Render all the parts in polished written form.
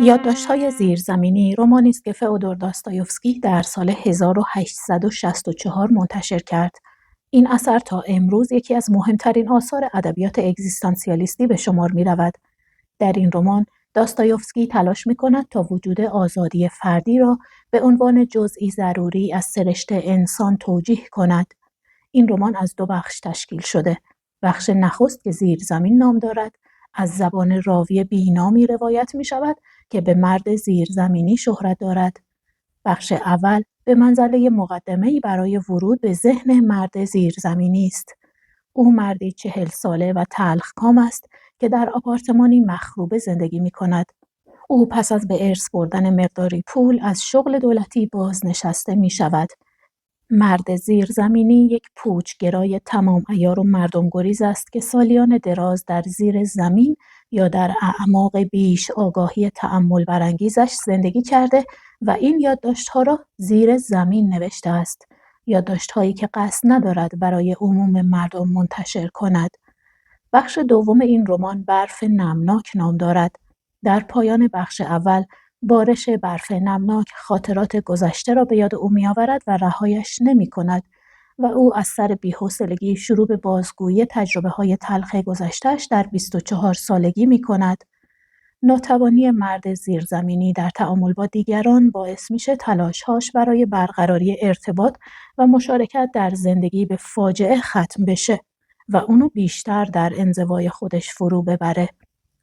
یادداشت‌های زیرزمینی رمانی است که فئودور داستایوفسکی در سال 1864 منتشر کرد. این اثر تا امروز یکی از مهمترین آثار ادبیات اگزیستانسیالیستی به شمار می‌رود. در این رمان، داستایوفسکی تلاش می‌کند تا وجود آزادی فردی را به عنوان جزئی ضروری از سرشت انسان توجیه کند. این رمان از دو بخش تشکیل شده. بخش نخست که زیرزمین نام دارد، از زبان راوی بینامی روایت می‌شود که به مرد زیرزمینی شهرت دارد. بخش اول به منزله مقدمه‌ای برای ورود به ذهن مرد زیرزمینی است. او مردی 40 ساله و تلخکام است که در آپارتمانی مخروبه زندگی می‌کند. او پس از به ارث بردن مقداری پول از شغل دولتی بازنشسته می‌شود. مرد زیرزمینی یک پوچگرای تمام عیار و مردم‌گریز است که سالیان دراز در زیر زمین یا در اعماق بیش آگاهی تأمل برانگیزش زندگی کرده و این یادداشت‌ها را زیر زمین نوشته است. یادداشت‌هایی که قصد ندارد برای عموم مردم منتشر کند. بخش دوم این رمان برف نمناک نام دارد. در پایان بخش اول بارش برف نمناک خاطرات گذشته را به یاد او می‌آورد و رهایش نمی‌کند و او از سر بی‌حوصلگی شروع به بازگویی تجربه‌های تلخ گذشته‌اش در 24 سالگی می‌کند. ناتوانی مرد زیرزمینی در تعامل با دیگران باعث میشه تلاش‌هاش برای برقراری ارتباط و مشارکت در زندگی به فاجعه ختم بشه و اونو بیشتر در انزوای خودش فرو ببره.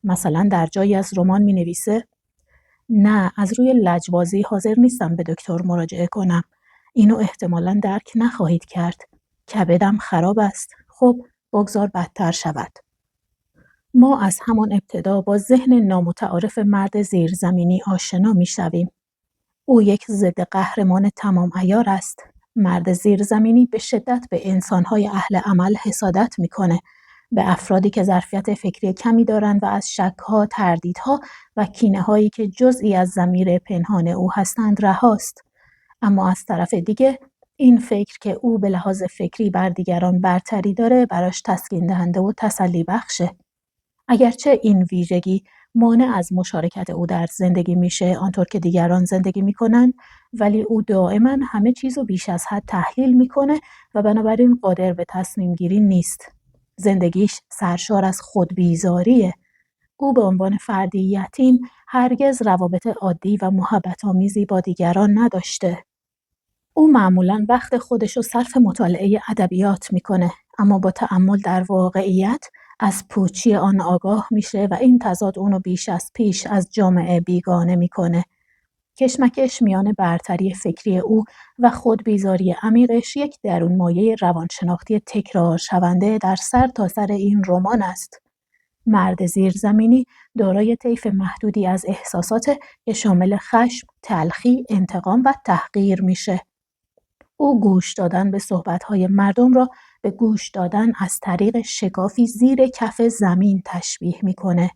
مثلا در جایی از رمان می‌نویسه: نه، از روی لجبازی حاضر نیستم به دکتر مراجعه کنم. اینو احتمالاً درک نخواهید کرد. کبدم خراب است. خب، بگذار بدتر شود. ما از همان ابتدا با ذهن نامتعارف مرد زیرزمینی آشنا می‌شویم. او یک ضد قهرمان تمام عیار است. مرد زیرزمینی به شدت به انسان‌های اهل عمل حسادت می‌کنه، به افرادی که ظرفیت فکری کمی دارند و از شک‌ها، تردیدها و کینه‌هایی که جزئی از ضمیر پنهان او هستند رهاست. اما از طرف دیگه این فکر که او به لحاظ فکری بر دیگران برتری داره براش تسکین دهنده و تسلی بخشه. اگرچه این ویژگی مانع از مشارکت او در زندگی میشه آنطور که دیگران زندگی میکنن، ولی او دائما همه چیزو بیش از حد تحلیل میکنه و بنابراین قادر به تصمیم گیری نیست. زندگیش سرشار از خودبیزاریه. او به عنوان فردی یتیم هرگز روابط عادی و محبت‌آمیزی با دیگران نداشته. او معمولاً وقت خودشو صرف مطالعه ادبیات میکنه، اما با تأمل در واقعیت از پوچی آن آگاه میشه و این تضاد اونو بیش از پیش از جامعه بیگانه میکنه. کشمکش میان برتری فکری او و خودبیزاری عمیقش یک درون مایه روانشناختی تکرار شونده در سر تا سر این رمان است. مرد زیرزمینی دارای طیف محدودی از احساسات که شامل خشم، تلخی، انتقام و تحقیر میشه. او گوش دادن به صحبت‌های مردم را به گوش دادن از طریق شکافی زیر کف زمین تشبیه می‌کنه.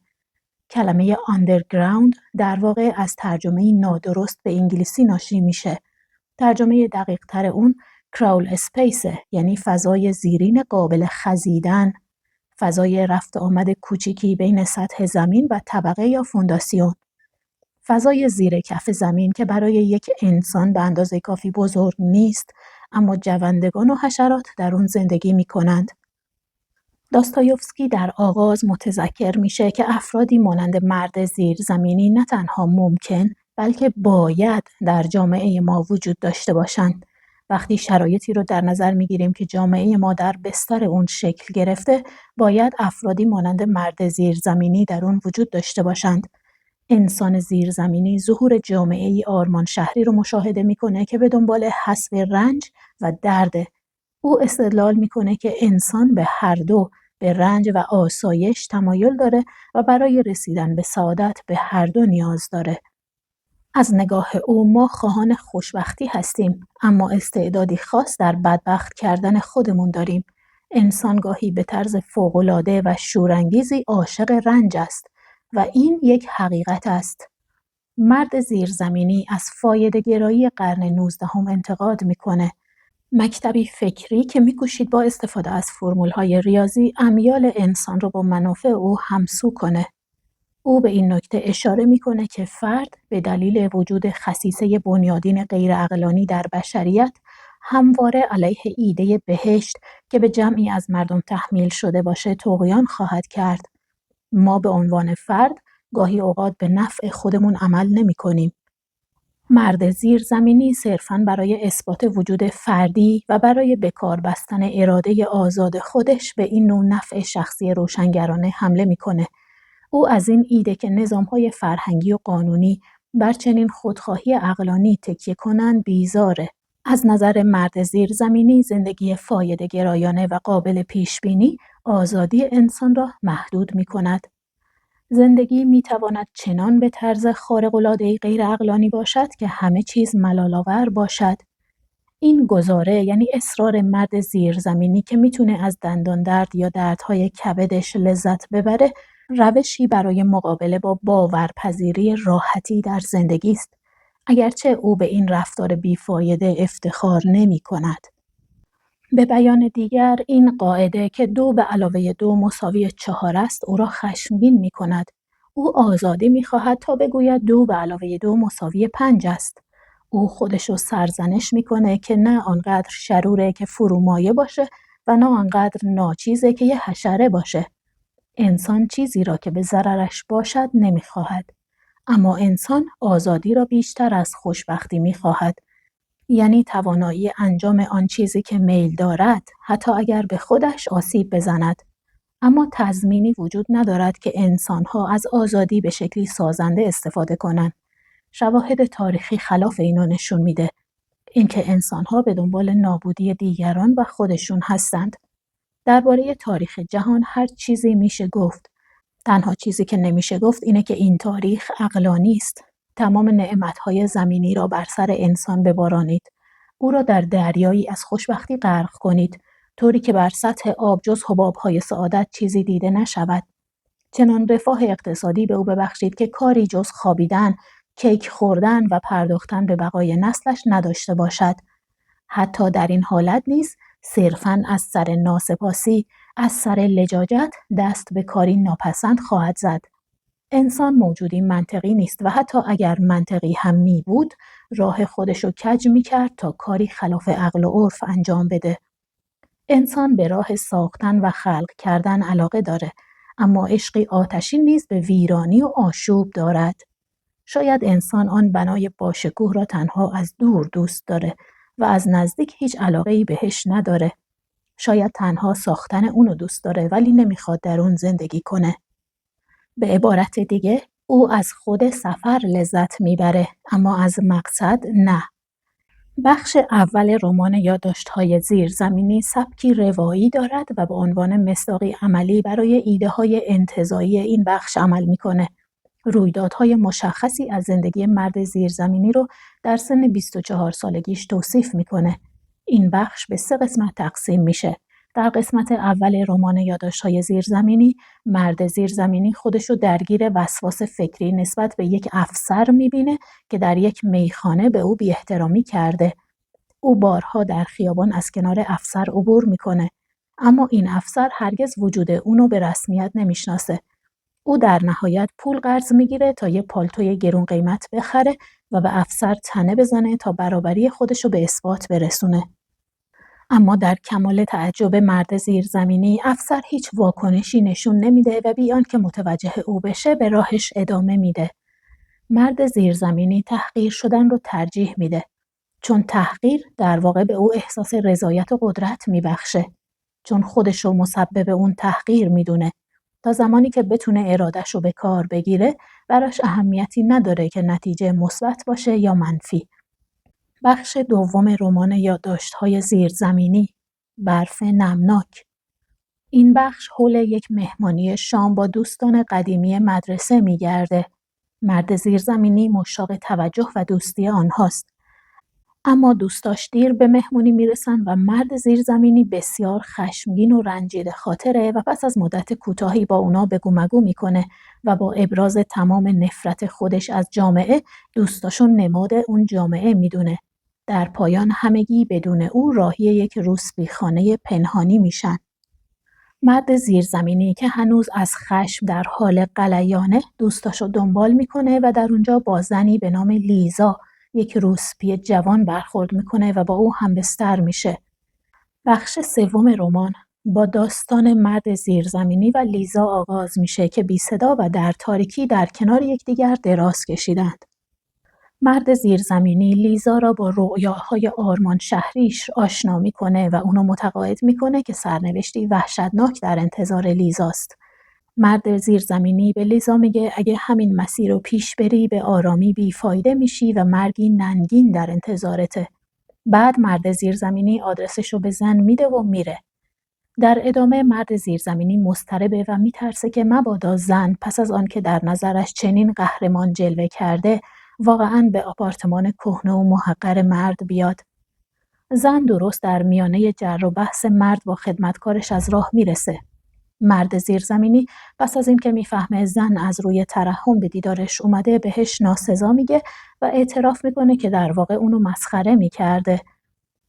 کلمه underground در واقع از ترجمه نادرست به انگلیسی ناشی میشه. ترجمه دقیق‌تر اون crawl space، یعنی فضای زیرین قابل خزیدن، فضای رفت آمد کوچیکی بین سطح زمین و طبقه یا فونداسیون. فضای زیر کف زمین که برای یک انسان به اندازه کافی بزرگ نیست، اما جوندگان و حشرات در اون زندگی می کنند. داستایوفسکی در آغاز متذکر میشه که افرادی مانند مرد زیرزمینی نه تنها ممکن، بلکه باید در جامعه ما وجود داشته باشند. وقتی شرایطی رو در نظر میگیریم که جامعه ما در بستر اون شکل گرفته، باید افرادی مانند مرد زیرزمینی در اون وجود داشته باشند. انسان زیرزمینی ظهور جامعه‌ای آرمان شهری رو مشاهده میکنه که به دنبال حذف رنج و درد. او استدلال میکنه که انسان به هر دو، به رنج و آسایش تمایل داره و برای رسیدن به سعادت به هر دو نیاز داره. از نگاه او ما خواهان خوشبختی هستیم، اما استعدادی خاص در بدبخت کردن خودمون داریم. انسان گاهی به طرز فوق‌العاده و شورانگیزی عاشق رنج است و این یک حقیقت است. مرد زیرزمینی از فایده‌گرایی قرن 19 انتقاد میکنه. مکتبی فکری که میکوشید با استفاده از فرمول‌های ریاضی امیال انسان رو با منافع او همسو کنه. او به این نکته اشاره میکنه که فرد به دلیل وجود خصیصه بنیادین غیرعقلانی در بشریت همواره علیه ایده بهشت که به جمعی از مردم تحمیل شده باشه طغیان خواهد کرد. ما به عنوان فرد گاهی اوقات به نفع خودمون عمل نمی‌کنیم. مرد زیرزمینی صرفاً برای اثبات وجود فردی و برای به کار بستن اراده آزاد خودش به این نوع نفع شخصی روشنگرانه حمله می‌کنه. او از این ایده که نظام‌های فرهنگی و قانونی بر چنین خودخواهی عقلانی تکیه کنند بیزاره. از نظر مرد زیرزمینی زندگی فایده‌گرایانه و قابل پیش‌بینی آزادی انسان را محدود می‌کند. زندگی می‌تواند چنان به طرز خارق‌العاده‌ای غیرعقلانی باشد که همه چیز ملال‌آور باشد. این گزاره یعنی اصرار مرد زیرزمینی که میتونه از دندان درد یا دردهای کبدش لذت ببره، روشی برای مقابله با باورپذیری راحتی در زندگی است، اگرچه او به این رفتار بیفایده افتخار نمی کند. به بیان دیگر، این قاعده که 2+2=4 است، او را خشمگین می کند. او آزادی می خواهد تا بگوید 2+2=5 است. او خودش رو سرزنش میکنه که نه آنقدر شروره که فرومایه باشه و نه آنقدر ناچیزه که یه حشره باشه. انسان چیزی را که به ضررش باشد نمیخواهد. اما انسان آزادی را بیشتر از خوشبختی میخواهد. یعنی توانایی انجام آن چیزی که میل دارد، حتی اگر به خودش آسیب بزند. اما تضمینی وجود ندارد که انسانها از آزادی به شکلی سازنده استفاده کنند. شواهد تاریخی خلاف اینو نشون میده. اینکه انسان‌ها به دنبال نابودی دیگران و خودشون هستند. درباره تاریخ جهان هر چیزی میشه گفت. تنها چیزی که نمیشه گفت اینه که این تاریخ عقلانی است. تمام نعمت‌های زمینی را بر سر انسان ببارانید. او را در دریایی از خوشبختی غرق کنید، طوری که بر سطح آب جز حباب‌های سعادت چیزی دیده نشود. چنان رفاه اقتصادی به او ببخشید که کاری جز خوابیدن، کیک خوردن و پرداختن به بقای نسلش نداشته باشد. حتی در این حالت نیز صرفاً از سر ناسپاسی، از سر لجاجت دست به کاری ناپسند خواهد زد. انسان موجودی منطقی نیست و حتی اگر منطقی هم می بود، راه خودشو کج می کرد تا کاری خلاف عقل و عرف انجام بده. انسان به راه ساختن و خلق کردن علاقه داره، اما عشقی آتشین نیز به ویرانی و آشوب دارد. شاید انسان آن بنای باشکوه را تنها از دور دوست داره و از نزدیک هیچ علاقه‌ای بهش نداره. شاید تنها ساختن اونو دوست داره ولی نمیخواد در اون زندگی کنه. به عبارت دیگه، او از خود سفر لذت میبره، اما از مقصد نه. بخش اول رمان یادداشت‌های زیرزمینی سبکی روایی دارد و به عنوان مصداقی عملی برای ایده‌های انتزاعی این بخش عمل میکنه. رویدادهای مشخصی از زندگی مرد زیرزمینی رو در سن 24 سالگیش توصیف میکنه. این بخش به 3 قسمت تقسیم میشه. در قسمت اول رمان یادداشت‌های زیرزمینی، مرد زیرزمینی خودشو درگیر وسواس فکری نسبت به یک افسر میبینه که در یک میخانه به او بی‌احترامی کرده. او بارها در خیابان از کنار افسر عبور میکنه، اما این افسر هرگز وجود اونو به رسمیت نمیشناسه. او در نهایت پول قرض میگیره تا یه پالتوی گرون قیمت بخره و به افسر طعنه بزنه تا برابری خودشو به اثبات برسونه. اما در کمال تعجب مرد زیرزمینی، افسر هیچ واکنشی نشون نمیده و بی آنکه متوجه او بشه به راهش ادامه میده. مرد زیرزمینی تحقیر شدن رو ترجیح میده، چون تحقیر در واقع به او احساس رضایت و قدرت میبخشه، چون خودش رو مسبب اون تحقیر میدونه. تا زمانی که بتونه ارادش رو به کار بگیره، براش اهمیتی نداره که نتیجه مثبت باشه یا منفی. بخش دوم رمان یادداشت‌های زیرزمینی، برف نمناک. این بخش حول یک مهمانی شام با دوستان قدیمی مدرسه میگرده. مرد زیرزمینی مشتاق توجه و دوستی آنهاست. اما دوستاش دیر به مهمونی میرسن و مرد زیرزمینی بسیار خشمگین و رنجیده خاطره و پس از مدت کوتاهی با اونا بگو مگو میکنه و با ابراز تمام نفرت خودش از جامعه، دوستاشون نماد اون جامعه میدونه. در پایان همگی بدون او راهی یک روسبی خانه پنهانی میشن. مرد زیرزمینی که هنوز از خشم در حال غلیانه دوستاشو دنبال میکنه و در اونجا با زنی به نام لیزا، یک روسپی جوان، برخورد میکنه و با او همبستر میشه. بخش سوم رمان با داستان مرد زیرزمینی و لیزا آغاز میشه که بی صدا و در تاریکی در کنار یکدیگر دراز کشیدند. مرد زیرزمینی لیزا را با رؤیاهای آرمان شهریش آشنا میکنه و اونو متقاعد میکنه که سرنوشتی وحشتناک در انتظار لیزاست. مرد زیرزمینی به لیزا میگه اگه همین مسیر رو پیش بری به آرامی بیفایده میشی و مرگی ننگین در انتظارته. بعد مرد زیرزمینی آدرسش رو به زن میده و میره. در ادامه مرد زیرزمینی مضطربه و میترسه که مبادا زن پس از آن که در نظرش چنین قهرمان جلوه کرده واقعاً به آپارتمان کهنه و محقر مرد بیاد. زن درست در میانه جر و بحث مرد با خدمتکارش از راه میرسه. مرد زیرزمینی پس از این که میفهمه زن از روی ترحم به دیدارش اومده بهش ناسزا میگه و اعتراف میکنه که در واقع اونو مسخره میکرده.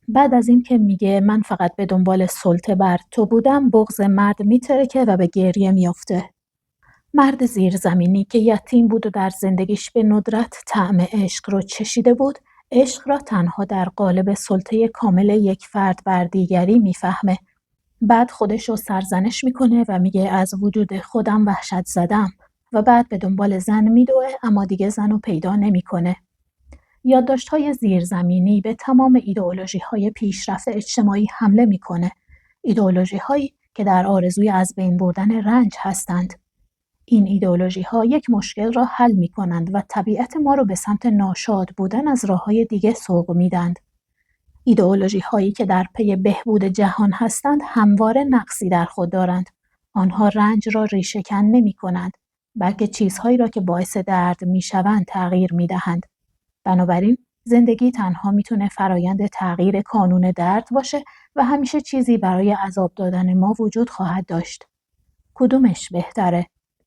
بعد از این که میگه من فقط به دنبال سلطه بر تو بودم، بغض مرد میترکه و به گریه میفته. مرد زیرزمینی که یتیم بود و در زندگیش به ندرت طعم عشق رو چشیده بود، عشق را تنها در قالب سلطه کامل یک فرد بر دیگری میفهمه. بعد خودش رو سرزنش میکنه و میگه از وجود خودم وحشت زدم و بعد به دنبال زن میدوه اما دیگه زن رو پیدا نمیکنه. یادداشت‌های زیرزمینی به تمام ایدئولوژی‌های پیشرفت اجتماعی حمله میکنه. ایدئولوژی‌هایی که در آرزوی از بین بردن رنج هستند. این ایدئولوژی‌ها یک مشکل را حل می‌کنند و طبیعت ما را به سمت ناشاد بودن از راه‌های دیگه سوق میدند. ایدئولوژی‌هایی که در پی بهبود جهان هستند همواره نقصی در خود دارند. آنها رنج را ریشه‌کن نمی‌کنند، بلکه چیزهایی را که باعث درد می‌شوند تغییر می‌دهند. بنابراین زندگی تنها میتونه فرایند تغییر کانون درد باشه و همیشه چیزی برای عذاب دادن ما وجود خواهد داشت. کدومش بهتره؟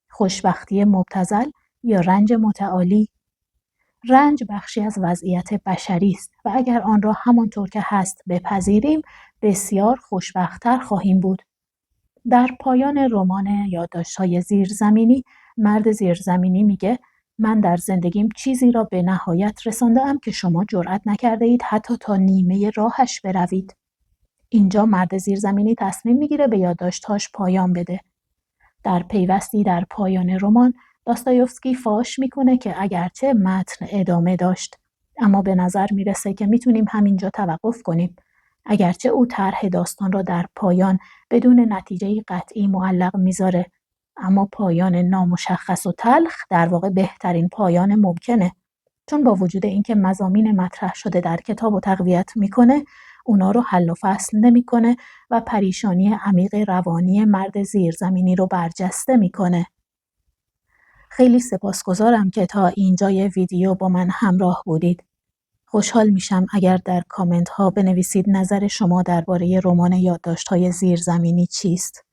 خوشبختی مبتذل یا رنج متعالی؟ رنج بخشی از وضعیت بشری است و اگر آن را همانطور که هست بپذیریم بسیار خوشبخت‌تر خواهیم بود. در پایان رمان یادداشت‌های زیرزمینی، مرد زیرزمینی میگه من در زندگیم چیزی را به نهایت رسانده‌ام که شما جرأت نکرده اید حتی تا نیمه راهش بروید. اینجا مرد زیرزمینی تصمیم میگیره به یادداشت‌هاش پایان بده. در پیوستی در پایان رمان داستایوفسکی فاش میکنه که اگرچه متن ادامه داشت اما به نظر میرسه که میتونیم همینجا توقف کنیم. اگرچه او طرح داستان را در پایان بدون نتیجه قطعی معلق میذاره اما پایان نامشخص و تلخ در واقع بهترین پایان ممکنه، چون با وجود اینکه مضامین مطرح شده در کتاب و تقویت میکنه اونا رو حل و فصل نمیکنه و پریشانی عمیق روانی مرد زیرزمینی رو برجسته میکنه. خیلی سپاسگزارم که تا اینجای ویدیو با من همراه بودید. خوشحال میشم اگر در کامنت ها بنویسید نظر شما درباره رمان یادداشت‌های زیرزمینی چیست.